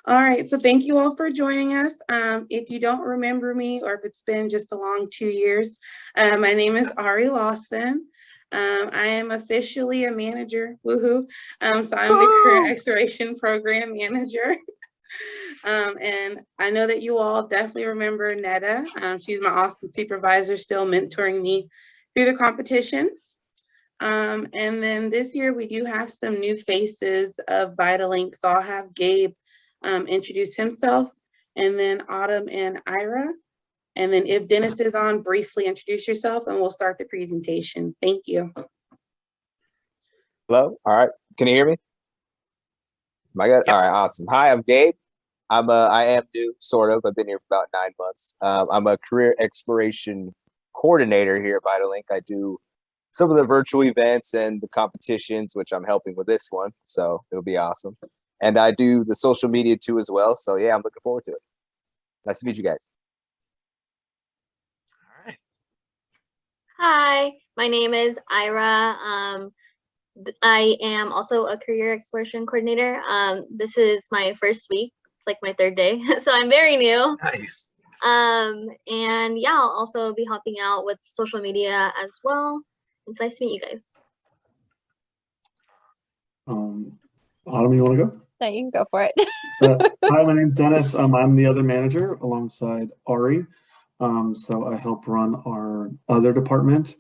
All right, so thank you all for joining us. If you don't remember me or if it's been just a long 2 years, my name is Ari Lawson. I am officially a manager, woohoo. So I'm the Career Exploration Program Manager. And I know that you all definitely remember Netta. She's my awesome supervisor, still mentoring me through the competition. And then this year we do have some new faces of VitaLink. So I'll have Gabe introduce himself, and then Autumn and Ira. And then if Dennis is on, briefly introduce yourself and we'll start the presentation. Thank you. Hello. All right. Can you hear me? Am I good? Yep. All right. Awesome. Hi, I'm Gabe. I am new, sort of. I've been here for about 9 months. I'm a career exploration coordinator here at VitaLink. I do some of the virtual events and the competitions, which I'm helping with this one. So it'll be awesome. And I do the social media too as well. So yeah, I'm looking forward to it. Nice to meet you guys. All right. Hi, my name is Ira. I am also a career exploration coordinator. This is my first week. It's like my 3rd day, so I'm very new. Nice. And yeah, I'll also be helping out with social media as well. It's nice to meet you guys. Autumn, you want to go? No, you can go for it. Hi, my name's Dennis. I'm the other manager alongside Ari. So I help run our other department.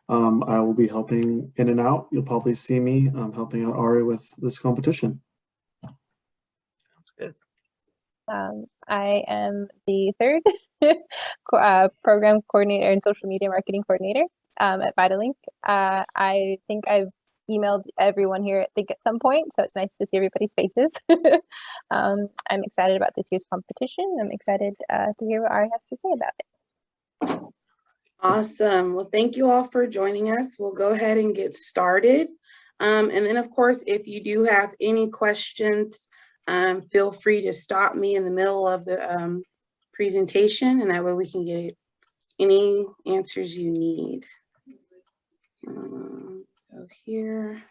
I will be helping in and out. You'll probably see me helping out Ari with this competition. Sounds good. I am the 3rd program coordinator and social media marketing coordinator at VitaLink. I think I've emailed everyone here, I think, at some point, so it's nice to see everybody's faces. I'm excited about this year's competition. I'm excited to hear what Ari has to say about it. Awesome. Well, thank you all for joining us. We'll go ahead and get started. And then, of course, if you do have any questions, feel free to stop me in the middle of the presentation, and that way we can get any answers you need. Go here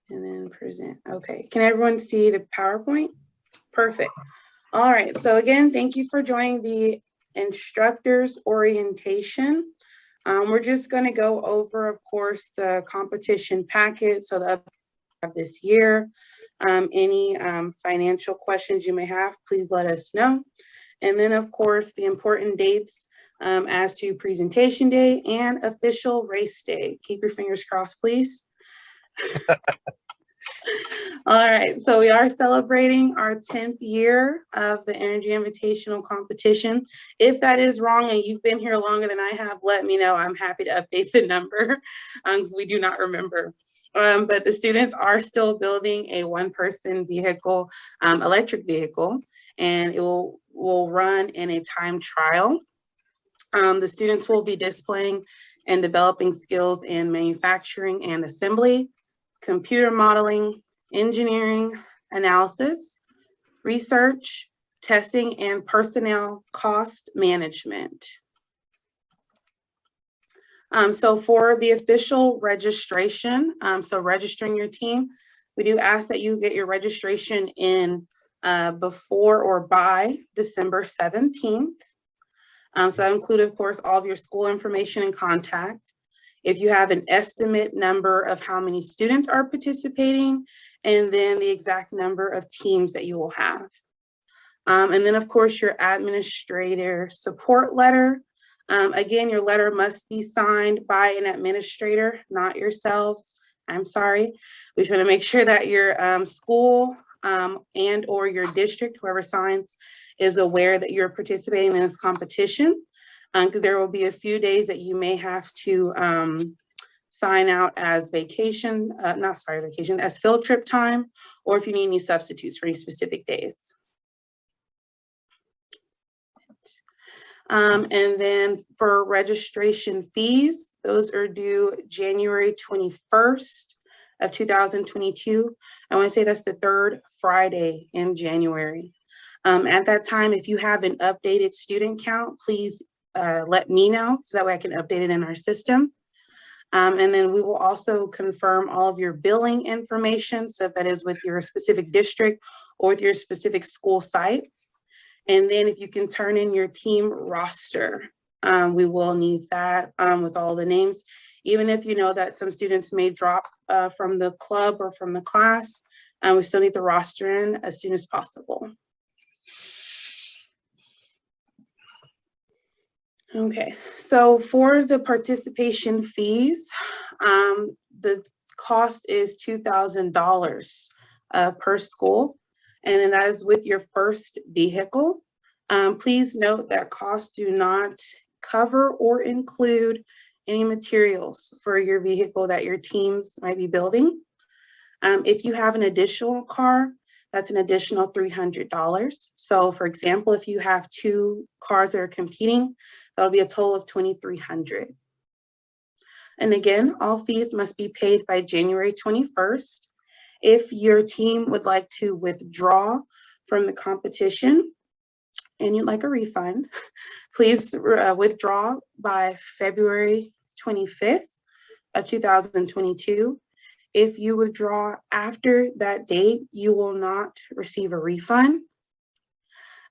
and then present. Okay, can everyone see the PowerPoint? Perfect. All right, so again, thank you for joining the instructors orientation. We're just going to go over, of course, the competition packet, so the of this year. Any financial questions you may have, please let us know. And then, of course, the important dates as to presentation day and official race day. Keep your fingers crossed, please. All right, so we are celebrating our 10th year of the Energy Invitational competition. If that is wrong and you've been here longer than I have, let me know. I'm happy to update the number because we do not remember. But the students are still building a one-person vehicle, electric vehicle, and it will run in a time trial. The students will be displaying and developing skills in manufacturing and assembly, computer modeling, engineering, analysis, research, testing, and personnel cost management. So for the official registration, so registering your team, we do ask that you get your registration in before or by December 17th. So that includes, of course, all of your school information and contact. If you have an estimate number of how many students are participating, and then the exact number of teams that you will have. And then, of course, your administrator support letter. Again, your letter must be signed by an administrator, not yourselves. I'm sorry. We just want to make sure that your school and or your district, whoever signs, is aware that you're participating in this competition, because there will be a few days that you may have to sign out as vacation, as field trip time, or if you need any substitutes for any specific days. And then for registration fees, those are due January 21st of 2022. I want to say that's the 3rd Friday in January. At that time, if you have an updated student count, please let me know so that way I can update it in our system. And then we will also confirm all of your billing information. So if that is with your specific district or with your specific school site. And then if you can turn in your team roster, we will need that with all the names. Even if you know that some students may drop from the club or from the class, we still need the roster in as soon as possible. Okay, so for the participation fees, the cost is $2,000 per school, and then that is with your first vehicle. Please note that costs do not cover or include any materials for your vehicle that your teams might be building. If you have an additional car, that's an additional $300. So for example, if you have 2 cars that are competing, that'll be a total of $2,300. And again, all fees must be paid by January 21st. If your team would like to withdraw from the competition and you'd like a refund, please withdraw by February 25th of 2022. If you withdraw after that date, you will not receive a refund.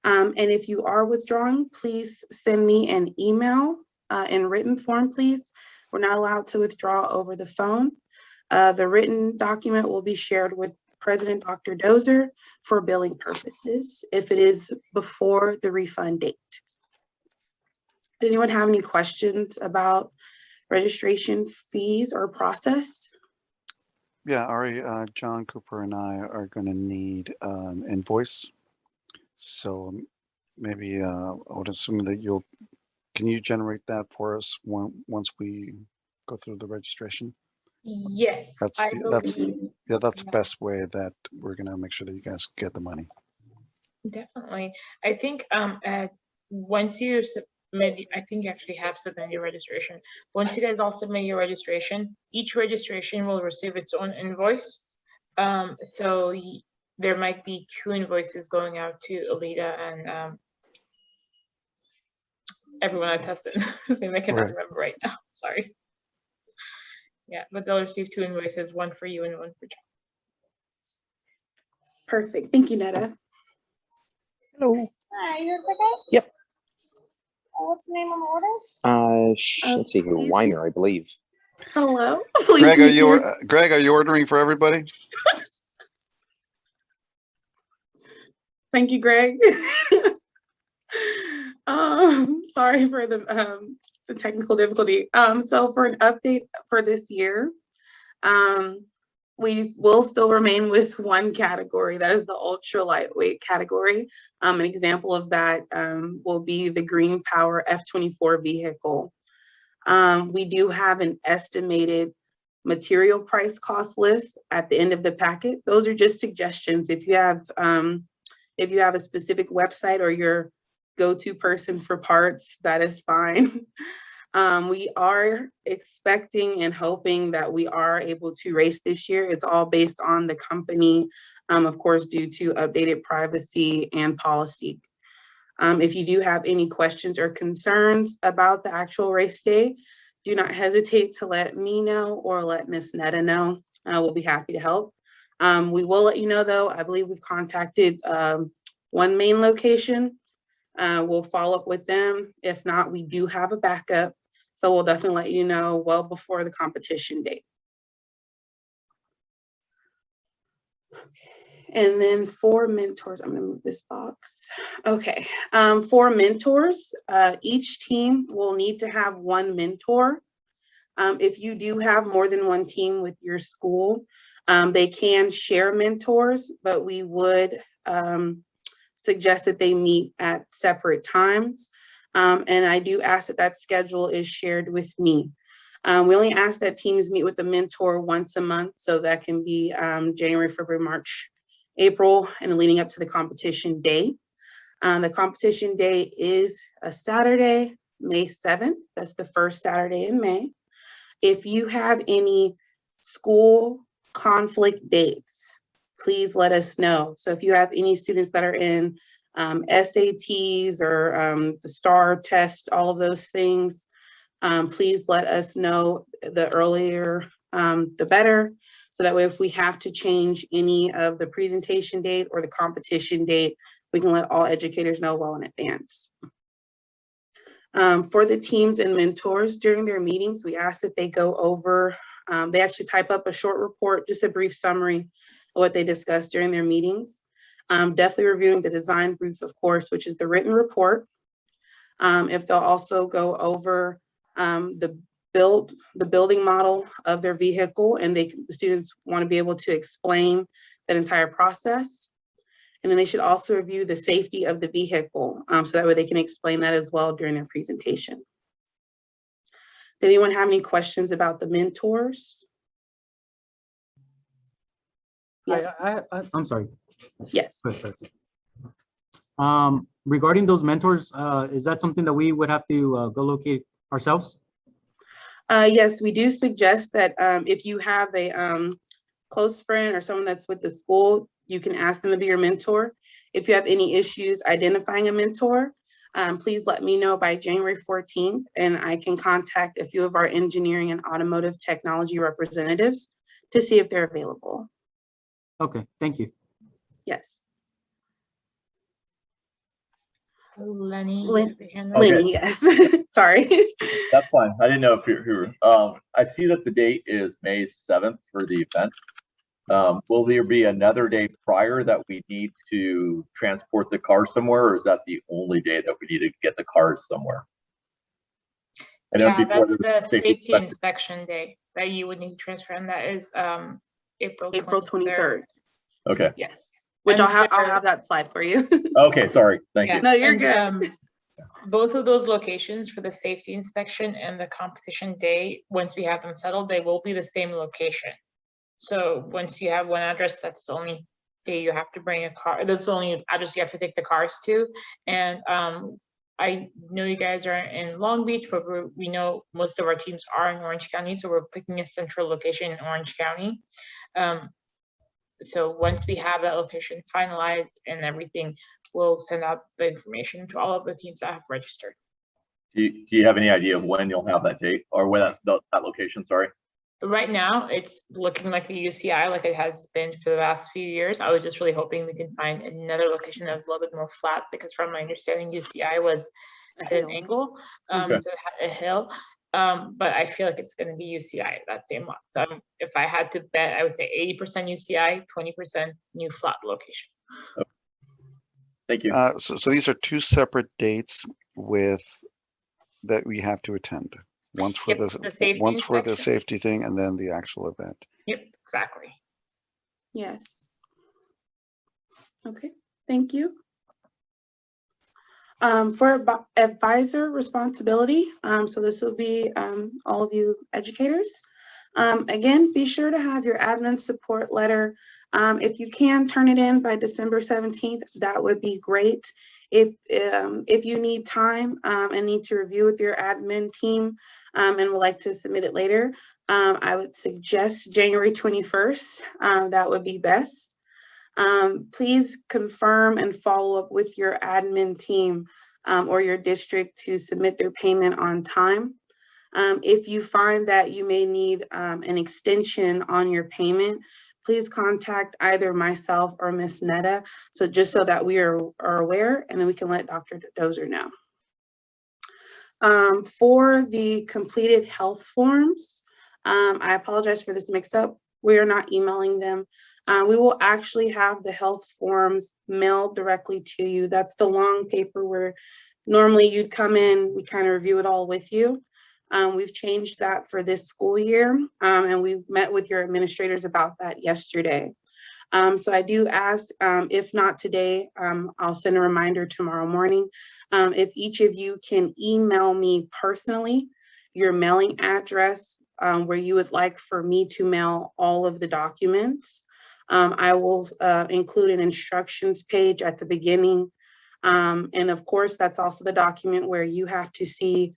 And if you are withdrawing, please send me an email in written form, please. We're not allowed to withdraw over the phone. The written document will be shared with President Dr. Dozer for billing purposes if it is before the refund date. Did anyone have any questions about registration fees or process? Yeah, Ari, John Cooper and I are going to need invoice. So maybe I would assume that can you generate that for us once we go through the registration? Yes, That's I that's believe. the best way that we're going to make sure that you guys get the money. Definitely. I think once you submit, I think you actually have submitted your registration. Once you guys all submit your registration, each registration will receive its own invoice. So there might be 2 invoices going out to Alita and everyone I tested. His name I cannot remember right now. Sorry. Yeah, but they'll receive 2 invoices, one for you and one for John. Perfect. Thank you, Netta. Hello. Hi, you're Rebecca? Yep. What's the name on the order? Let's see here. Please. Weiner, I believe. Hello. Please Greg, be here. Greg, are you ordering for everybody? Thank you, Greg. Sorry for the technical difficulty. So for an update for this year, we will still remain with one category. That is the ultra lightweight category. An example of that will be the Green Power F-24 vehicle. We do have an estimated material price cost list at the end of the packet. Those are just suggestions. If you have a specific website or your go-to person for parts, that is fine. We are expecting and hoping that we are able to race this year. It's all based on the company, of course, due to updated privacy and policy. If you do have any questions or concerns about the actual race day, do not hesitate to let me know or let Miss Netta know. We'll be happy to help. We will let you know, though, I believe we've contacted one main location. We'll follow up with them. If not, we do have a backup. So we'll definitely let you know well before the competition date. Okay. And then for mentors, I'm gonna move this box. Okay, for mentors, each team will need to have one mentor. If you do have more than one team with your school, they can share mentors, but we would suggest that they meet at separate times. And I do ask that that schedule is shared with me. We only ask that teams meet with the mentor once a month, so that can be January, February, March, April, and leading up to the competition day. The competition day is a Saturday, May 7th. That's the first Saturday in May. If you have any school conflict dates, please let us know. So if you have any students that are in SATs or the STAR test, all of those things, Please let us know the earlier, the better. So that way, if we have to change any of the presentation date or the competition date, we can let all educators know well in advance. For the teams and mentors during their meetings, we ask that they go over, they actually type up a short report, just a brief summary of what they discussed during their meetings. Definitely reviewing the design brief, of course, which is the written report. If they'll also go over the building model of their vehicle, and the students want to be able to explain that entire process. And then they should also review the safety of the vehicle, so that way they can explain that as well during their presentation. Did anyone have any questions about the mentors? Yes. I'm sorry. Yes. Regarding those mentors, is that something that we would have to go locate ourselves? Yes, we do suggest that if you have a close friend or someone that's with the school, you can ask them to be your mentor. If you have any issues identifying a mentor, please let me know by January 14th, and I can contact a few of our engineering and automotive technology representatives to see if they're available. Okay, thank you. Yes. Lenny, Lenny, yes. Sorry. That's fine. I didn't know if you're I see that the date is May 7th for the event. Will there be another day prior that we need to transport the car somewhere, or is that the only day that we need to get the cars somewhere? Yeah, that's the safety inspection day that you would need to transfer, and that is April 23rd. Okay. Yes. Which I'll have that slide for you. Okay, sorry. Thank you. No, you're good. Both of those locations for the safety inspection and the competition day, once we have them settled, they will be the same location. So once you have one address, that's the only day you have to bring a car. That's the only address you have to take the cars to. And I know you guys are in Long Beach, but we know most of our teams are in Orange County, so we're picking a central location in Orange County. So once we have that location finalized and everything, we'll send out the information to all of the teams that have registered. Do you have any idea of when you'll have that date, or when that location, sorry? Right now, it's looking like the UCI, like it has been for the last few years. I was just really hoping we can find another location that was a little bit more flat, because from my understanding, UCI was at an angle, so it had a hill. But I feel like it's going to be UCI that same month. So if I had to bet, I would say 80% UCI, 20% new flat location. Thank you. So these are two separate dates that we have to attend. Once for the safety thing, and then the actual event. Yep, exactly. Yes. Okay, thank you. For advisor responsibility, so this will be all of you educators. Again, be sure to have your admin support letter. If you can turn it in by December 17th, that would be great. If you need time and need to review with your admin team and would like to submit it later, I would suggest January 21st. That would be best. Please confirm and follow up with your admin team or your district to submit their payment on time. If you find that you may need an extension on your payment, please contact either myself or Ms. Netta, just so that we are aware, and then we can let Dr. Dozer know. For the completed health forms, I apologize for this mix-up. We are not emailing them. We will actually have the health forms mailed directly to you. That's the long paper where normally you'd come in, we kind of review it all with you. We've changed that for this school year, and we met with your administrators about that yesterday. So I do ask, if not today, I'll send a reminder tomorrow morning. If each of you can email me personally your mailing address where you would like for me to mail all of the documents, I will include an instructions page at the beginning. And of course, that's also the document where you have to see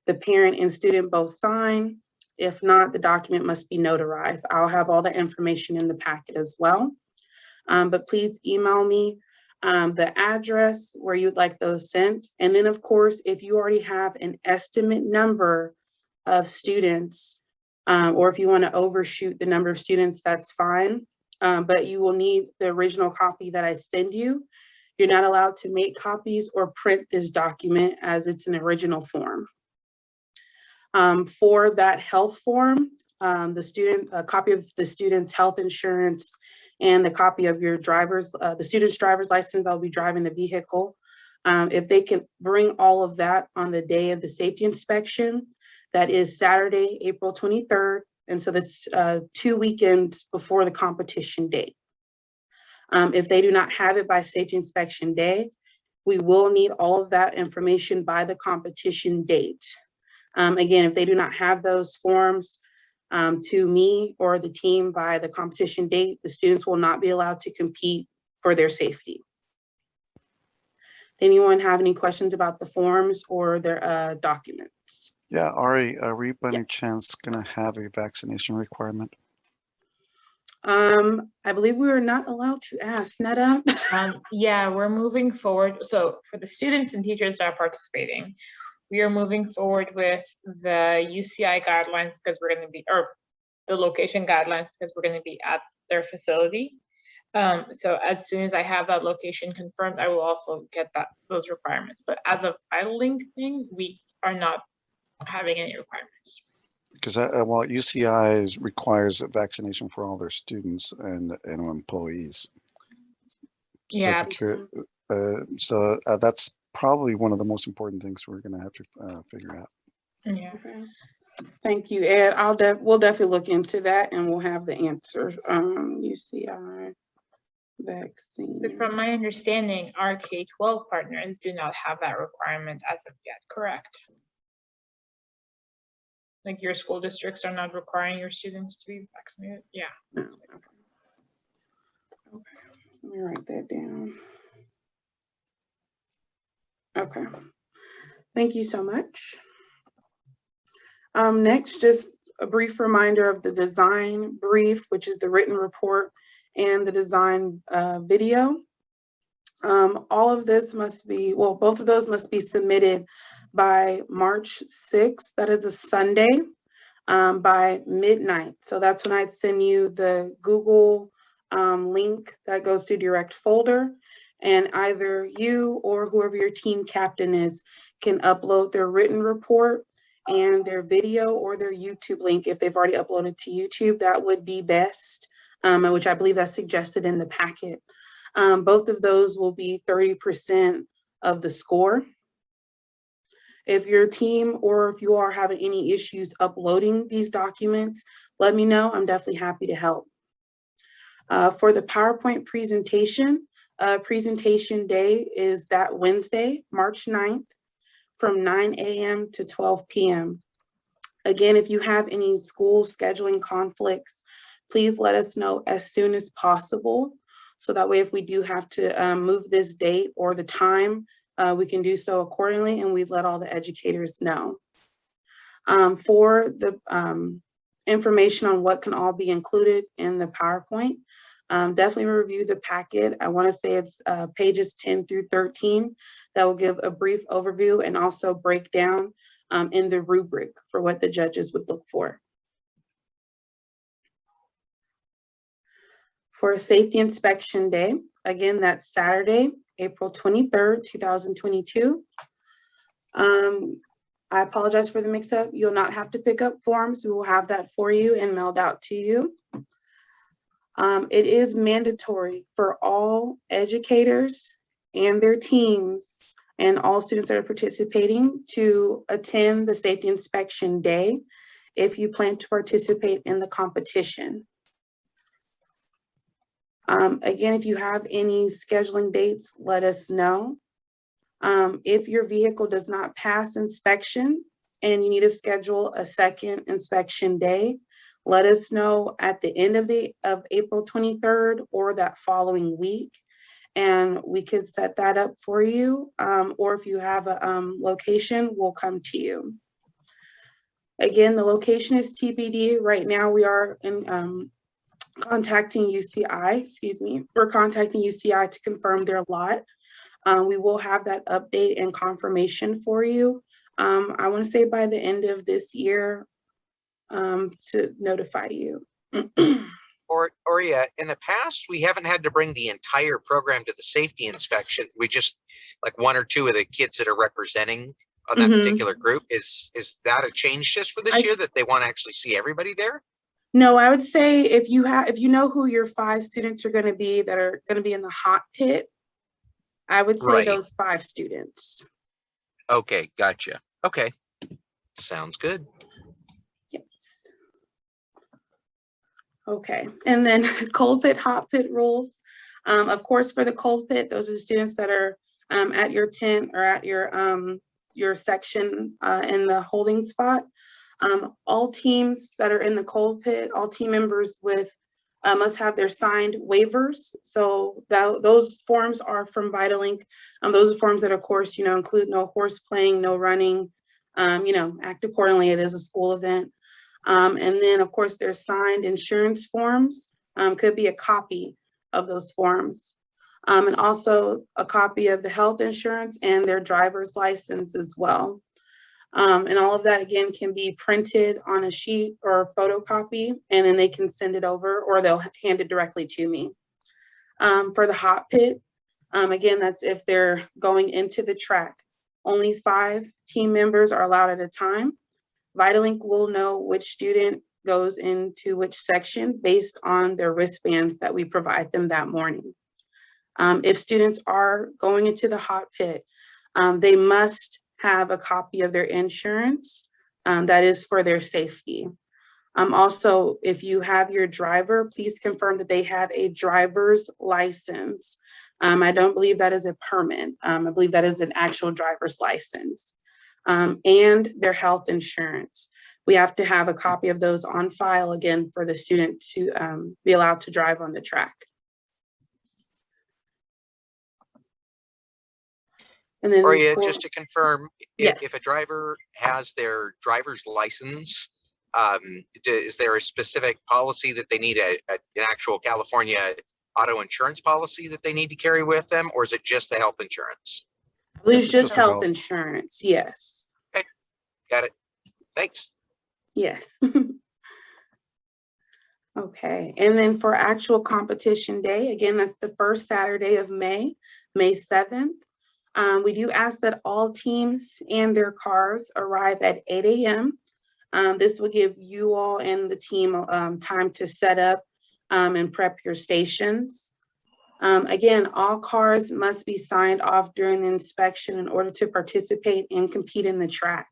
the parent and student both sign. If not, the document must be notarized. I'll have all the information in the packet as well. But please email me the address where you'd like those sent. And then of course, if you already have an estimate number of students, or if you want to overshoot the number of students, that's fine. But you will need the original copy that I send you. You're not allowed to make copies or print this document as it's an original form. For that health form, a copy of the student's health insurance and the copy of your the student's driver's license, I'll be driving the vehicle. If they can bring all of that on the day of the safety inspection, that is Saturday, April 23rd. And so that's 2 weekends before the competition date. If they do not have it by safety inspection day, we will need all of that information by the competition date. Again, if they do not have those forms to me or the team by the competition date, the students will not be allowed to compete for their safety. Anyone have any questions about the forms or their documents? Yeah, Ari, are we by any chance going to have a vaccination requirement? I believe we are not allowed to ask, Netta. Yeah, we're moving forward. So for the students and teachers that are participating, we are moving forward with the UCI guidelines because we're going to be, or the location guidelines because we're going to be at their facility. So as soon as I have that location confirmed, I will also get those requirements. But as of idling thing, we are not having any requirements. Because well, UCI requires a vaccination for all their students and employees. Yeah. So that's probably one of the most important things we're going to have to figure out. Yeah. Okay. Thank you, Ed. We'll definitely look into that and we'll have the answer. UCI vaccine. But from my understanding, our K-12 partners do not have that requirement as of yet, correct? Like your school districts are not requiring your students to be vaccinated? Yeah. No. Okay. Let me write that down. Okay. Thank you so much. Next, just a brief reminder of the design brief, which is the written report and the design video. All of this must be, well, both of those must be submitted by March 6th, that is a Sunday, by midnight. So that's when I'd send you the Google link that goes to direct folder, and either you or whoever your team captain is can upload their written report and their video or their YouTube link. If they've already uploaded to YouTube, that would be best, which I believe that's suggested in the packet. Both of those will be 30% of the score. If your team or if you are having any issues uploading these documents, let me know. I'm definitely happy to help. For the PowerPoint presentation, presentation day is that Wednesday, March 9th, from 9 a.m. to 12 p.m. Again, if you have any school scheduling conflicts, please let us know as soon as possible. So that way, if we do have to move this date or the time, we can do so accordingly, and we let all the educators know. For the information on what can all be included in the PowerPoint, definitely review the packet. I want to say it's pages 10 through 13 that will give a brief overview and also break down in the rubric for what the judges would look for. For safety inspection day, again, that's Saturday, April 23rd, 2022. I apologize for the mix-up. You'll not have to pick up forms. We will have that for you and mailed out to you. It is mandatory for all educators and their teams and all students that are participating to attend the safety inspection day if you plan to participate in the competition. Again, if you have any scheduling dates, let us know. If your vehicle does not pass inspection and you need to schedule a second inspection day, let us know at the end of April 23rd or that following week, and we could set that up for you. Or if you have a location, we'll come to you. Again, the location is TBD. Right now we are in contacting UCI, we're contacting UCI to confirm their lot. We will have that update and confirmation for you I want to say by the end of this year, to notify you. Or yeah, in the past, we haven't had to bring the entire program to the safety inspection. We just, like, one or two of the kids that are representing on that particular group. Is that a change just for this year, that they want to actually see everybody there? No, I would say if you know who your 5 students are going to be that are going to be in the hot pit, I would say those 5 students. Okay, gotcha. Okay, sounds good. Yes. Okay, and then cold pit, hot pit rules. Of course, for the cold pit, those are the students that are at your tent or at your section in the holding spot. All teams that are in the cold pit, all team members must have their signed waivers. So those forms are from Vitalink. Those are forms that, of course, include no horse playing, no running, act accordingly. It is a school event. And then, of course, there's signed insurance forms. Could be a copy of those forms. And also a copy of the health insurance and their driver's license as well. And all of that, again, can be printed on a sheet or a photocopy, and then they can send it over, or they'll hand it directly to me. For the hot pit, again, that's if they're going into the track. Only 5 team members are allowed at a time. Vitalink will know which student goes into which section based on their wristbands that we provide them that morning. If students are going into the hot pit, they must have a copy of their insurance that is for their safety. Also, if you have your driver, please confirm that they have a driver's license. I don't believe that is a permit. I believe that is an actual driver's license. And their health insurance. We have to have a copy of those on file, again, for the student to be allowed to drive on the track. And then, or yeah, just to confirm, yes. if a driver has their driver's license, is there a specific policy that they need an actual California auto insurance policy that they need to carry with them, or is it just the health insurance? I believe it's just health insurance, yes. Okay, got it. Thanks. Yes. Okay, and then for actual competition day, again, that's the first Saturday of May 7th. We do ask that all teams and their cars arrive at 8 a.m. This will give you all and the team time to set up and prep your stations. Again, all cars must be signed off during the inspection in order to participate and compete in the track.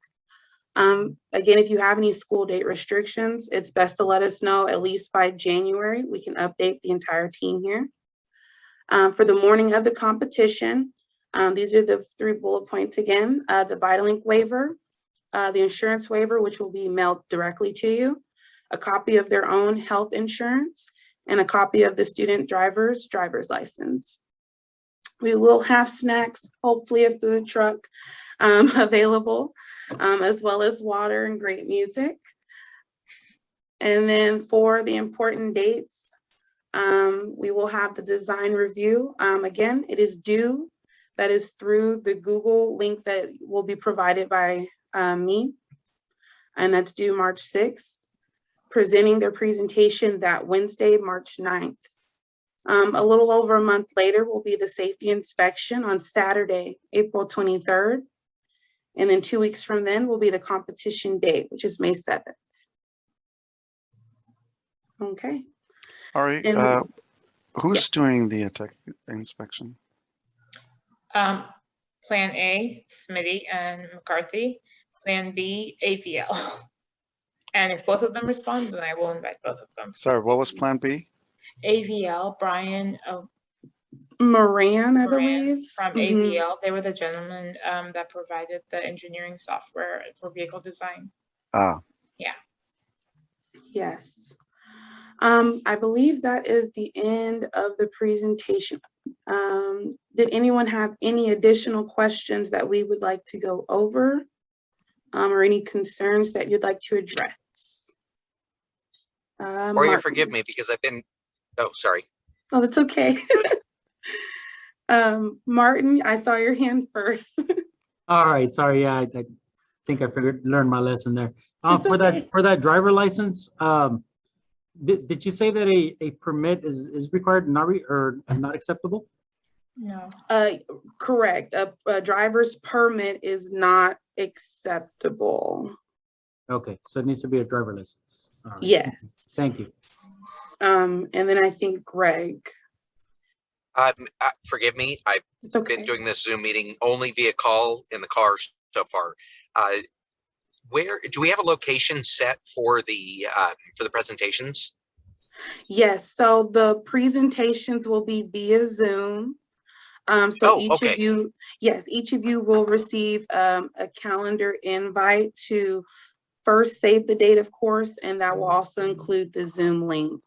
Again, if you have any school date restrictions, it's best to let us know at least by January. We can update the entire team here. For the morning of the competition, these are the 3 bullet points again. The Vitalink waiver, the insurance waiver, which will be mailed directly to you, a copy of their own health insurance, and a copy of the student driver's license. We will have snacks, hopefully a food truck available, as well as water and great music. And then for the important dates, we will have the design review. Again, it is due. That is through the Google link that will be provided by me, and that's due March 6th. Presenting their presentation that Wednesday, March 9th. A little over a month later will be the safety inspection on Saturday, April 23rd. And then 2 weeks from then will be the competition date, which is May 7th. Okay. All right. Who's doing the tech inspection? Plan A, Smitty and McCarthy. Plan B, AVL. And if both of them respond, then I will invite both of them. Sorry, what was Plan B? AVL, Brian Moran, I believe. From AVL. They were the gentlemen that provided the engineering software for vehicle design. Ah. Yeah. Yes. I believe that is the end of the presentation. Did anyone have any additional questions that we would like to go over? Or any concerns that you'd like to address? Or you forgive me because I've been, oh, sorry. Oh, that's okay. Martin, I saw your hand first. All right, sorry, yeah, think I learned my lesson there. It's For okay. that driver license, did you say that a permit is required, or not acceptable? No. Correct. A driver's permit is not acceptable. Okay, so it needs to be a driver license. All right. Yes. Thank you. And then I think Greg. Forgive me, I've It's okay. been doing this Zoom meeting only via call in the car so far. Where do we have a location set for the presentations? Yes, so the presentations will be via Zoom. So each of you, yes, each of you will receive a calendar invite to first save the date, of course, and that will also include the Zoom link.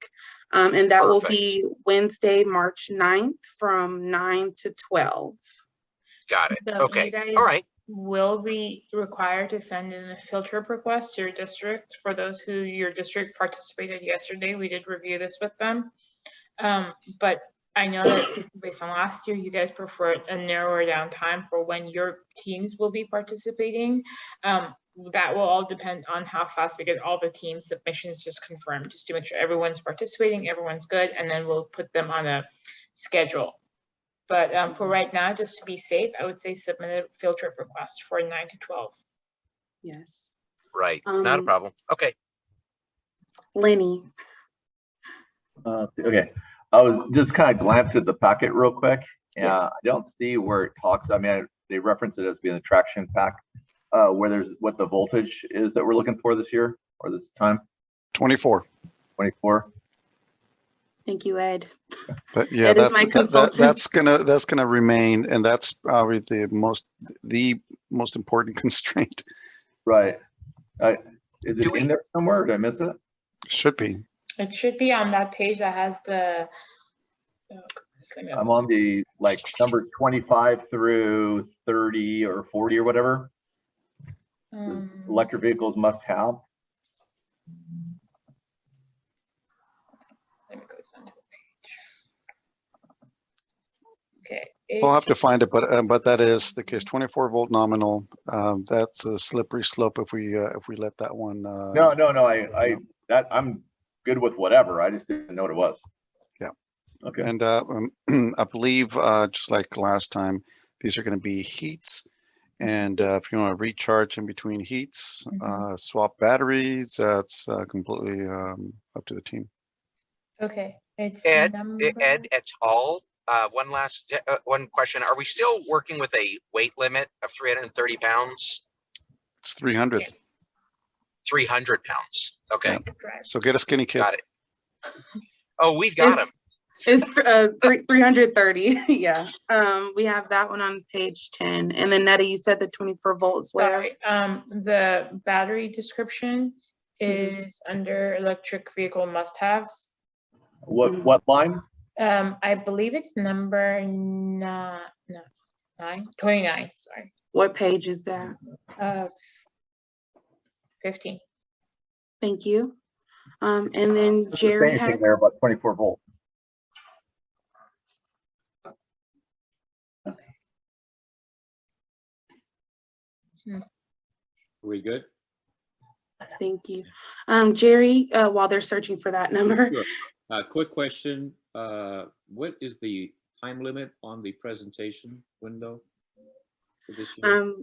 And that will be Wednesday, March 9th from 9 to 12. Got it. So Okay. you guys All right. will be required to send in a field trip request to your district. For those who your district participated yesterday, we did review this with them. But I know that based on last year, you guys preferred a narrower down time for when your teams will be participating. That will all depend on how fast we get all the team submissions just confirmed, just to make sure everyone's participating, everyone's good, and then we'll put them on a schedule. But for right now, just to be safe, I would say submit a field trip request for 9 to 12. Yes. Right. Not a problem. Okay. Lenny. Okay. I was just kind of glanced at the packet real quick. Yeah. I don't see where it talks. I mean, they reference it as being a traction pack, where there's what the voltage is that we're looking for this year or this time. 24. 24. Thank you, Ed. But yeah, Ed is my consultant. that's gonna remain, and that's probably the most important constraint. Right. Is it in there somewhere? Did I miss it? Should be. It should be on that page that has the. I'm on the number 25 through 30 or 40 or whatever. Electric vehicles must have. Let me go down to the page. Okay. We'll have to find it, but that is the case. 24 volt nominal. That's a slippery slope if we let that one. No. I'm good with whatever. I just didn't know what it was. Yeah. Okay. And I believe just like last time, these are going to be heats. And if you want to recharge in between heats, swap batteries, that's completely up to the team. Okay. It's Ed et al. One question. Are we still working with a weight limit of 330 pounds? It's 300. 300 pounds. Okay. Yeah. So get a skinny kid. Got it. Oh, we've got him. It's 330. Yeah. We have that one on page 10. And then Netta, you said the 24 volts where? Sorry. The battery description is under electric vehicle must-haves. What line? I believe it's number 29. Sorry. What page is that? 15. Thank you. And then Just Jerry the same had thing there about 24 volt. Hmm. Are we good? Thank you. Jerry, while they're searching for that number. Sure. Quick question. What is the time limit on the presentation window for this year?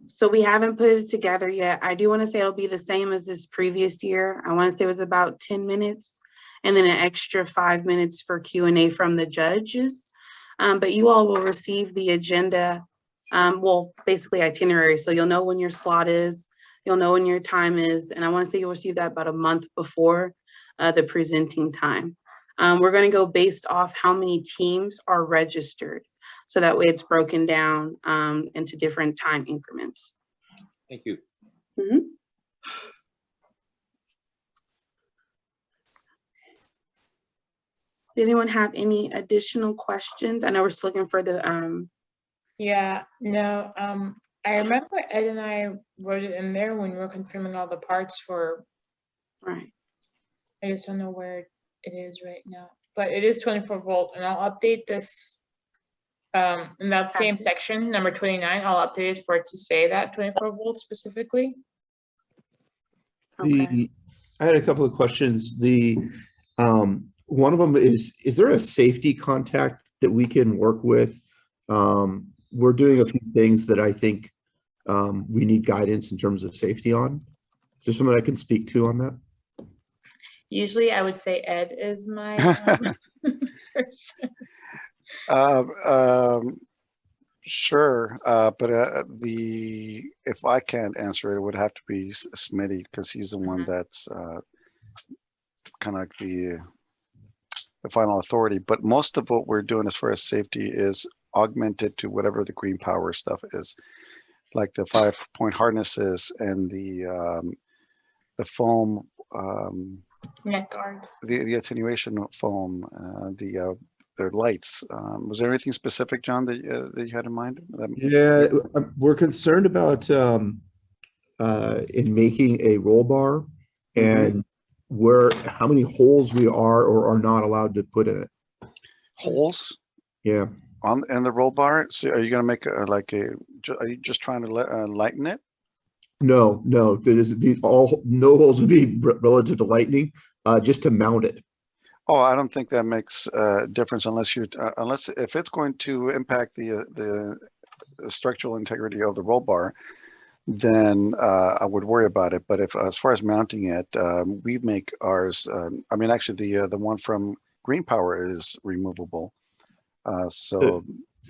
So we haven't put it together yet. I do want to say it'll be the same as this previous year. I want to say it was about 10 minutes and then an extra 5 minutes for Q&A from the judges. But you all will receive the agenda, well, basically itinerary. So you'll know when your slot is, you'll know when your time is. And I want to say you'll receive that about a month before the presenting time. We're going to go based off how many teams are registered. So that way it's broken down into different time increments. Thank you. Mm-hmm. Did anyone have any additional questions? I know we're still looking for the Yeah, no, I remember Ed and I wrote it in there when we were confirming all the parts for. Right. I just don't know where it is right now, but it is 24 volt, and I'll update this In that same section, number 29, I'll update it for it to say that 24 volts specifically. Okay. I had a couple of questions. One of them is there a safety contact that we can work with? We're doing a few things that I think we need guidance in terms of safety on. Is there someone I can speak to on that? Usually I would say Ed is my person. Sure, but if I can't answer it, it would have to be Smitty, because he's the one that's kind of like the final authority. But most of what we're doing as far as safety is augmented to whatever the green power stuff is, like the 5-point harnesses and the foam, Neck guard. the attenuation foam, their lights. Was there anything specific, John, that you had in mind? Yeah, we're concerned about in making a roll bar and how many holes we are or are not allowed to put in it. Holes? Yeah. In the roll bar? So are you going to make are you just trying to lighten it? No. No holes would be relative to lightning, just to mount it. Oh, I don't think that makes a difference unless if it's going to impact the structural integrity of the roll bar, then I would worry about it. But as far as mounting it, we make ours. I mean, actually, the one from Green Power is removable. So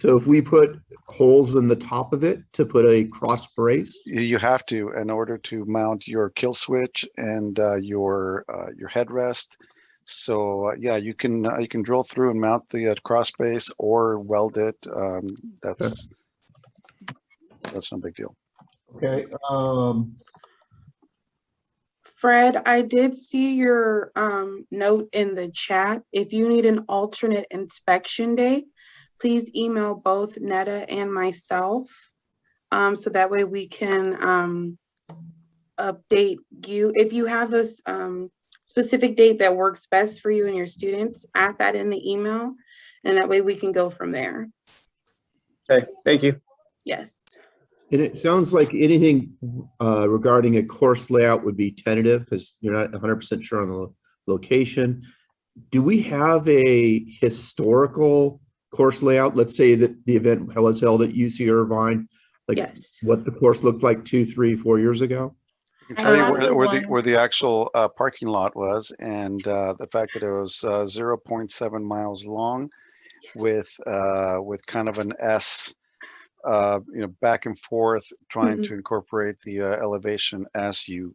if we put holes in the top of it to put a cross brace, you have to, in order to mount your kill switch and your headrest. So yeah, you can drill through and mount the cross brace or weld it. That's no big deal. Okay. Fred, I did see your note in the chat. If you need an alternate inspection date, please email both Netta and myself, so that way we can update you. If you have a specific date that works best for you and your students, add that in the email, and that way we can go from there. Okay, thank you. Yes. And it sounds like anything regarding a course layout would be tentative because you're not 100% sure on the location. Do we have a historical course layout? Let's say that the event was held at UC Irvine, like yes, what the course looked like 2, 3, 4 years ago. I can tell you where the actual parking lot was, and the fact that it was 0.7 miles long, with kind of an S, back and forth, trying to incorporate the elevation as you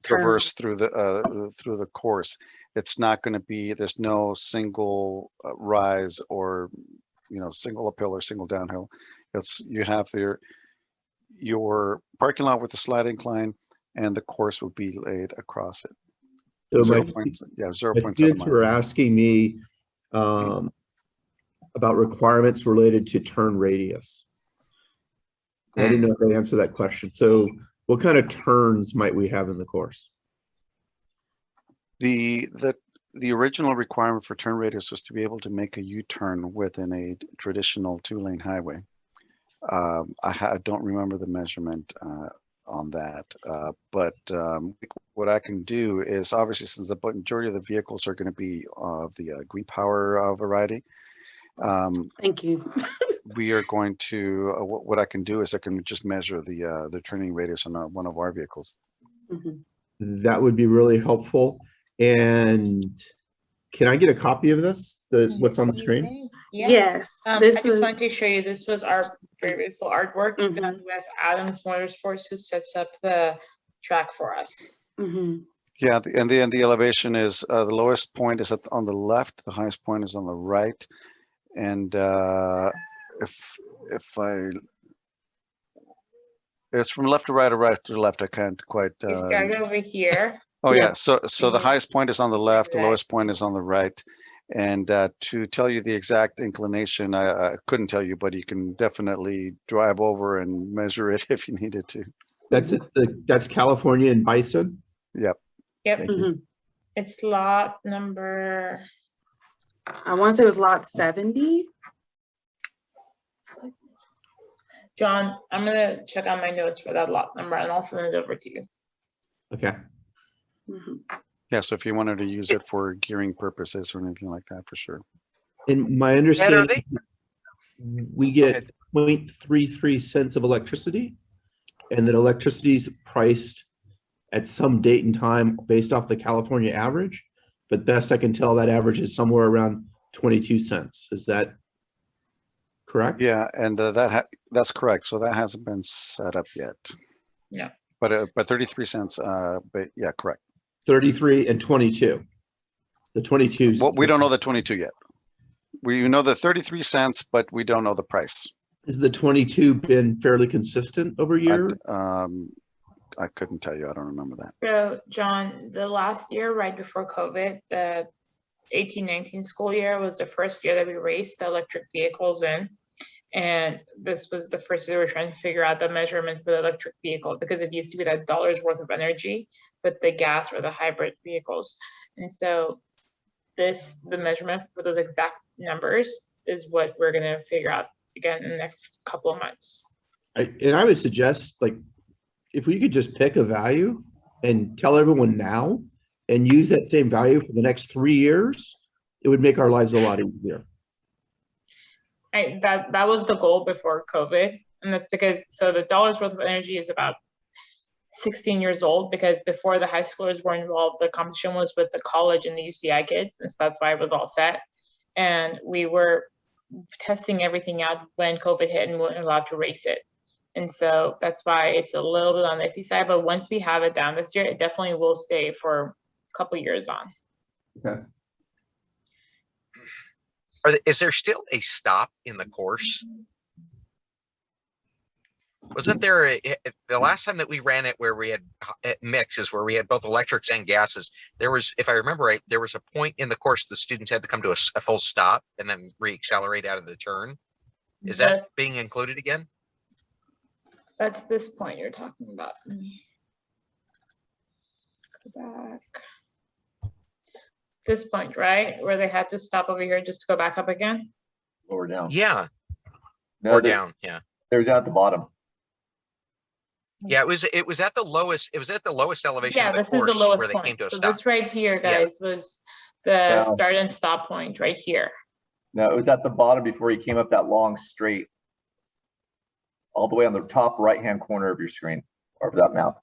traverse through the course. It's not going to be, there's no single rise or single uphill or single downhill. You have your parking lot with the slide incline, and the course will be laid across it. So 0.7 students were asking me about requirements related to turn radius. I didn't know if they answered that question. So what kind of turns might we have in the course? The original requirement for turn radius was to be able to make a U-turn within a traditional 2-lane highway. I don't remember the measurement on that, but what I can do is, obviously, since the majority of the vehicles are going to be of the Green Power variety. Thank you. We are going to, what I can do is I can just measure the turning radius on one of our vehicles. That would be really helpful. And can I get a copy of this? What's on the screen? Yeah. Yes. I just wanted to show you, this was our very beautiful artwork done with Adams Motorsports, who sets up the track for us. Yeah, and the elevation is, the lowest point is on the left, the highest point is on the right. And it's from left to right or right to left. I can't quite. It's got over here. Oh yeah. So the highest point is on the left. The lowest point is on the right. And to tell you the exact inclination, I couldn't tell you, but you can definitely drive over and measure it if you needed to. That's California and Bison. Yep. Yep. It's lot number. I want to say it was lot 70. John, I'm gonna check on my notes for that lot number and I'll send it over to you. Okay. Yeah, so if you wanted to use it for gearing purposes or anything like that, for sure. And my Ed, are understanding, they? we get 0.33 cents of electricity, and that electricity is priced at some date and time based off the California average. But best I can tell, that average is somewhere around 22 cents. Is that correct? Yeah, and that's correct. So that hasn't been set up yet. Yeah. But 33 cents. But yeah, correct. 33 and 22. The 22. Well, we don't know the 22 yet. We know the 33 cents, but we don't know the price. Has the 22 been fairly consistent over year? I couldn't tell you. I don't remember that. So John, the last year right before COVID, the 18-19 school year was the first year that we raced the electric vehicles in. And this was the first year we were trying to figure out the measurement for the electric vehicle, because it used to be that dollar's worth of energy, but the gas or the hybrid vehicles. And so the measurement for those exact numbers is what we're gonna figure out again in the next couple of months. And I would suggest, like, if we could just pick a value and tell everyone now and use that same value for the next 3 years, it would make our lives a lot easier. That was the goal before COVID. And that's because, so the dollar's worth of energy is about 16 years old, because before the high schoolers were involved, the competition was with the college and the UCI kids. And so that's why it was all set. And we were testing everything out when COVID hit and we weren't allowed to race it. And so that's why it's a little bit on the iffy side, but once we have it down this year, it definitely will stay for a couple years on. Okay. Is there still a stop in the course? Wasn't there the last time that we ran it where we had mixes, where we had both electrics and gases, there was, if I remember right, there was a point in the course the students had to come to a full stop and then re-accelerate out of the turn. Is that being included again? That's this point you're talking about. Go back. This point, right? Where they had to stop over here just to go back up again? Lower down. Yeah. No, Or down, yeah. They're down at the bottom. Yeah, it was at the lowest, it was at the lowest elevation Yeah, of the this is course the lowest where they point. came to a So stop. this right here, guys, was the start and stop point right here. No, it was at the bottom before you came up that long straight. All the way on the top right-hand corner of your screen, or of that map.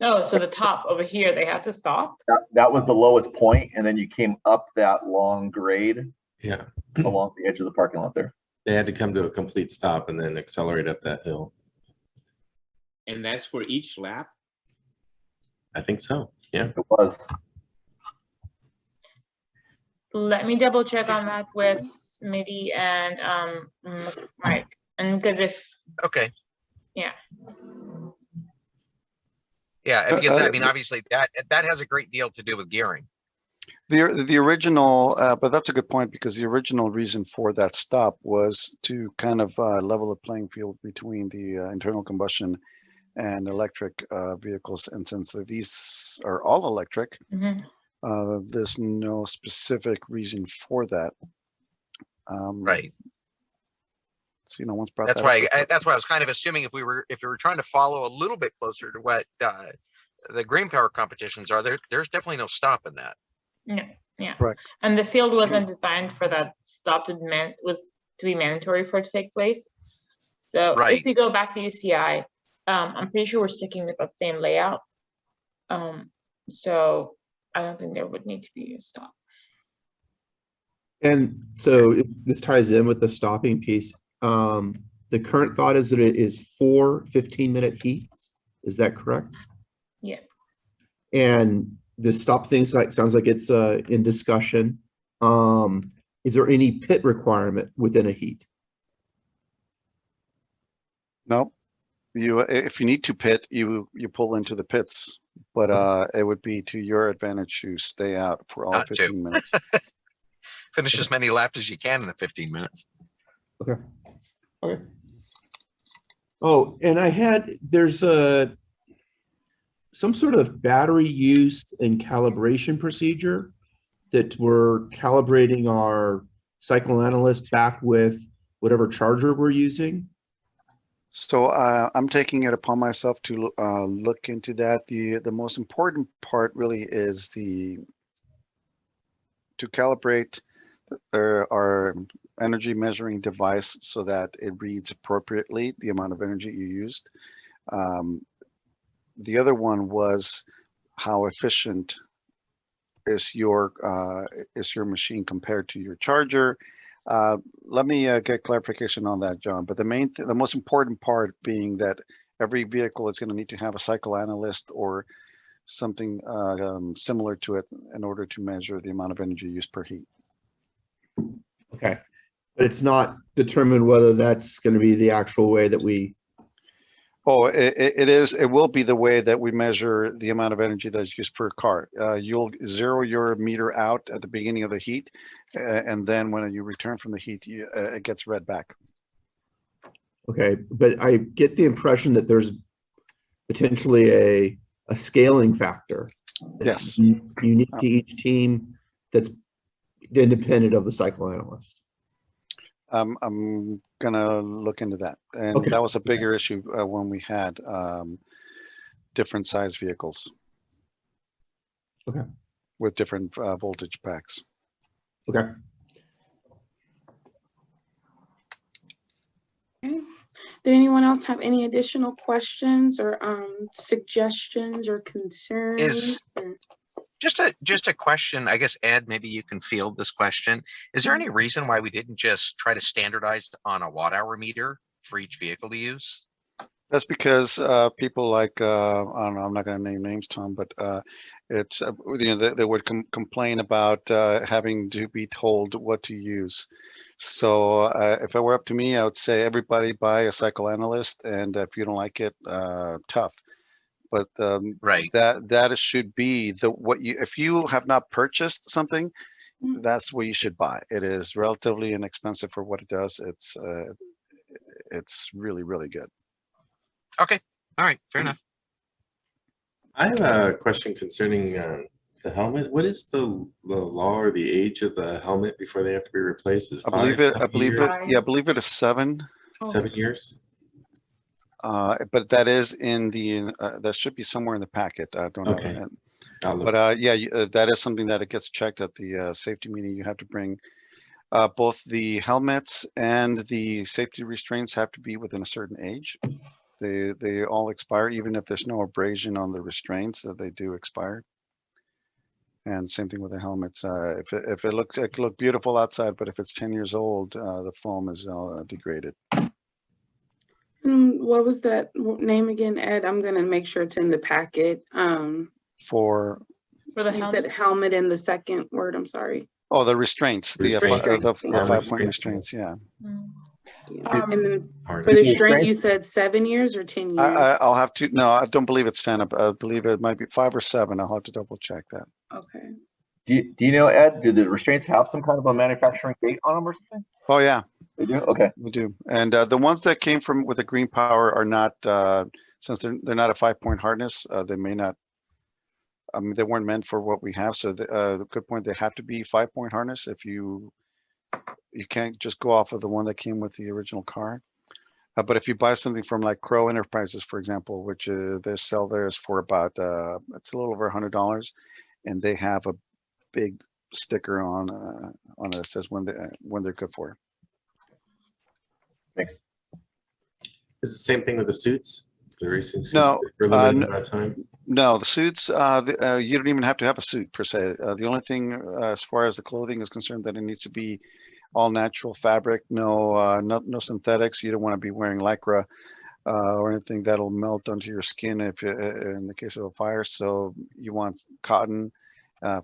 Oh, so the top over here, they had to stop? That was the lowest point, and then you came up that long grade. Yeah. Along the edge of the parking lot there. They had to come to a complete stop and then accelerate up that hill. And that's for each lap? I think so. Yeah. It was. Let me double check on that with Smitty and Mike. And because if okay. Yeah. Yeah, because I mean, obviously that has a great deal to do with gearing. The original, but that's a good point, because the original reason for that stop was to kind of level the playing field between the internal combustion and electric vehicles. And since these are all electric, there's no specific reason for that. Right. So, you know, once brought That's that why up, that's why I was kind of assuming if we were trying to follow a little bit closer to what the green power competitions are, there's definitely no stop in that. Yeah. Correct. And the field wasn't designed for that stop to be mandatory for it to take place. So if we go back to UCI, I'm pretty sure we're sticking with that same layout. So I don't think there would need to be a stop. And so this ties in with the stopping piece. The current thought is that it is 4 15-minute heats. Is that correct? Yes. And the stop things sounds like it's in discussion. Is there any pit requirement within a heat? No. If you need to pit, you pull into the pits, but it would be to your advantage to stay out for all 15 minutes. Finish as many laps as you can in the 15 minutes. Okay. Okay. Oh, and there's some sort of battery use and calibration procedure that we're calibrating our cycle analyst back with whatever charger we're using. So I'm taking it upon myself to look into that. The most important part really is to calibrate our energy measuring device so that it reads appropriately the amount of energy you used. The other one was how efficient is your machine compared to your charger. Let me get clarification on that, John. But the most important part being that every vehicle is going to need to have a cycle analyst or something similar to it in order to measure the amount of energy used per heat. Okay, but it's not determined whether that's going to be the actual way that we. Oh, it is. It will be the way that we measure the amount of energy that's used per car. You'll zero your meter out at the beginning of the heat, and then when you return from the heat, it gets read back. Okay, but I get the impression that there's potentially a scaling factor. Yes. Unique to each team that's independent of the cycle analyst. I'm gonna look into that, and Okay. that was a bigger issue when we had different size vehicles. Okay. With different voltage packs. Okay. Okay. Did anyone else have any additional questions or suggestions or concerns? Just a question, I guess, Ed, maybe you can field this question. Is there any reason why we didn't just try to standardize on a watt hour meter for each vehicle to use? That's because people like I don't know, I'm not going to name names, Tom, but it's you know, they would complain about having to be told what to use. So if it were up to me, I would say everybody buy a cycle analyst, and if you don't like it, tough. But right, that should be if you have not purchased something, that's what you should buy. It is relatively inexpensive for what it does. It's really, really good. Okay, all right, fair enough. I have a question concerning the helmet. What is the law or the age of the helmet before they have to be replaced? Is I believe it is 7. 7 years. But that is in the that should be somewhere in the packet. I don't know. Okay. But yeah, that is something that it gets checked at the safety meeting. You have to bring both the helmets and the safety restraints have to be within a certain age. They all expire, even if there's no abrasion on the restraints, that they do expire. And same thing with the helmets. If it look beautiful outside, but if it's 10 years old, the foam is degraded. What was that name again, Ed? I'm gonna make sure it's in the packet. For the you said helmet in the second word. I'm sorry. Oh, the restraints, the 5-point restraints. Yeah. And then for the restraint, you said 7 years or 10 years? I'll have to. No, I don't believe it's 10. I believe it might be 5 or 7. I'll have to double check that. Okay. Do you know, Ed, do the restraints have some kind of a manufacturing date on them or something? Oh yeah, they do. Okay, we do. And the ones that came from with the green power are not since they're not a 5-point hardness. They may not. I mean, they weren't meant for what we have. So the good point, they have to be 5-point harness. If you can't just go off of the one that came with the original car. But if you buy something from like Crow Enterprises, for example, which they sell theirs for about it's a little over $100, and they have a big sticker on it that says when they're good for. Thanks. Is the same thing with the suits? The racing suits? No, that time? No, the suits, you don't even have to have a suit per se. The only thing as far as the clothing is concerned, that it needs to be all natural fabric, no synthetics. You don't want to be wearing Lycra or anything that'll melt onto your skin if in the case of a fire. So you want cotton.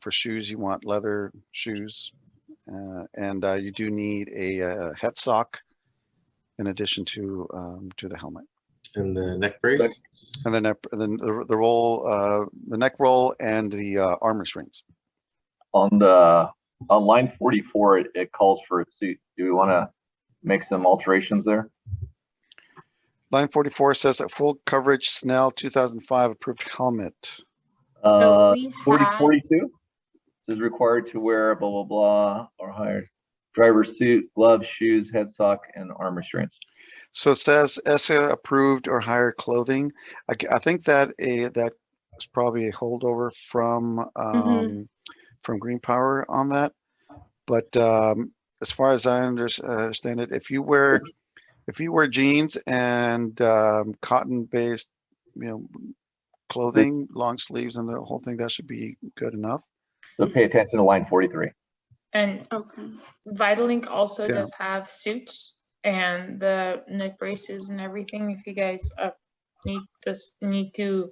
For shoes, you want leather shoes, and you do need a head sock in addition to the helmet. And the neck brace? And then the roll, the neck roll, and the arm restraints. On line 44, it calls for a suit. Do we want to make some alterations there? Line 44 says that full coverage Snell 2005 approved helmet. 42 is required to wear blah blah blah or higher. driver's suit, gloves, shoes, head sock, and arm restraints. So it says ESSA approved or hired clothing. I think that that is probably a holdover from Green Power on that. But as far as I understand it, if you wear jeans and cotton-based, clothing, long sleeves, and the whole thing, that should be good enough. So pay attention to line 43. And Vitalink also Yeah. does have suits and the neck braces and everything. If you guys need to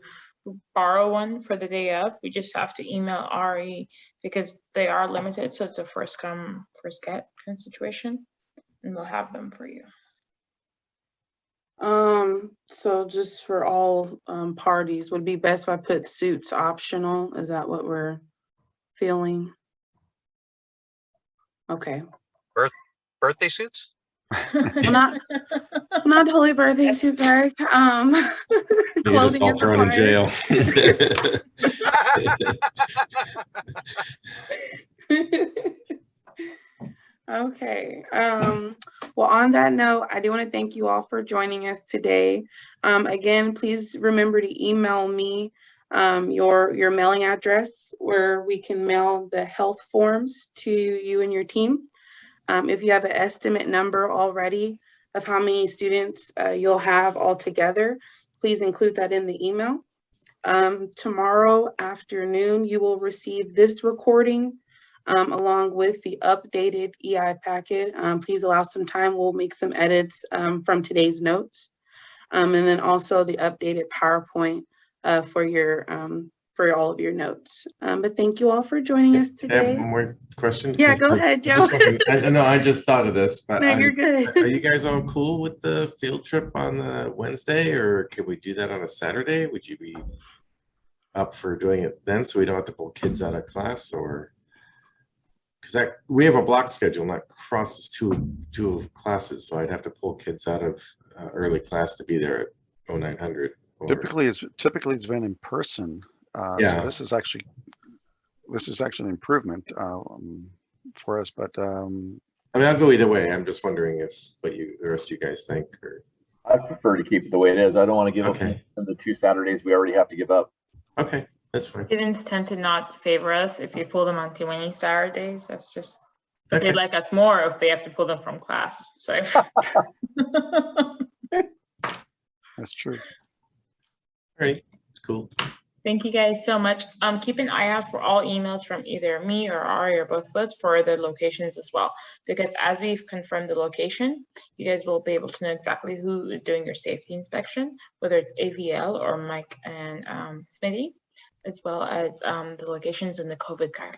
borrow one for the day of, we just have to email Ari because they are limited. So it's a first come, first get kind of situation, and we'll have them for you. So just for all parties, would it be best if I put suits optional? Is that what we're feeling? Okay. Birthday suits? not totally birthday suit, Greg. You just all thrown in jail. Okay. Well, on that note, I do want to thank you all for joining us today. Again, please remember to email me your mailing address where we can mail the health forms to you and your team. If you have an estimate number already of how many students you'll have all together, please include that in the email. Tomorrow afternoon, you will receive this recording along with the updated EI packet. Please allow some time. We'll make some edits from today's notes. And then also the updated PowerPoint for all of your notes. But thank you all for joining us I have today. one more question. Yeah, go ahead, Joe. No, I just thought of this, but No, you're good. Are you guys all cool with the field trip on the Wednesday, or can we do that on a Saturday? Would you be up for doing it then, so we don't have to pull kids out of class? Or because we have a block schedule and that crosses two classes, so I'd have to pull kids out of early class to be there at 0900. Typically it's been in person. Yeah. So this is actually an improvement for us. But I mean, I'll go either way. I'm just wondering what the rest of you guys think. Or I prefer to keep it the way it is. I don't want to give up the 2 Saturdays we already have to give up. Okay, that's fine. Students tend to not favor us if you pull them on too many Saturdays. That's just, they like us more if they have to pull them from class. So that's true. All right, it's cool. thank you guys so much. Keep an eye out for all emails from either me or Ari or both of us for the locations as well, because as we've confirmed the location, you guys will be able to know exactly who is doing your safety inspection, whether it's AVL or Mike and Smitty, as well as the locations and the COVID guidelines.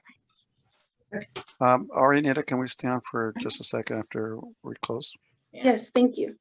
Ari, Nita, can we stay on for just a second after we close? Yes, thank you.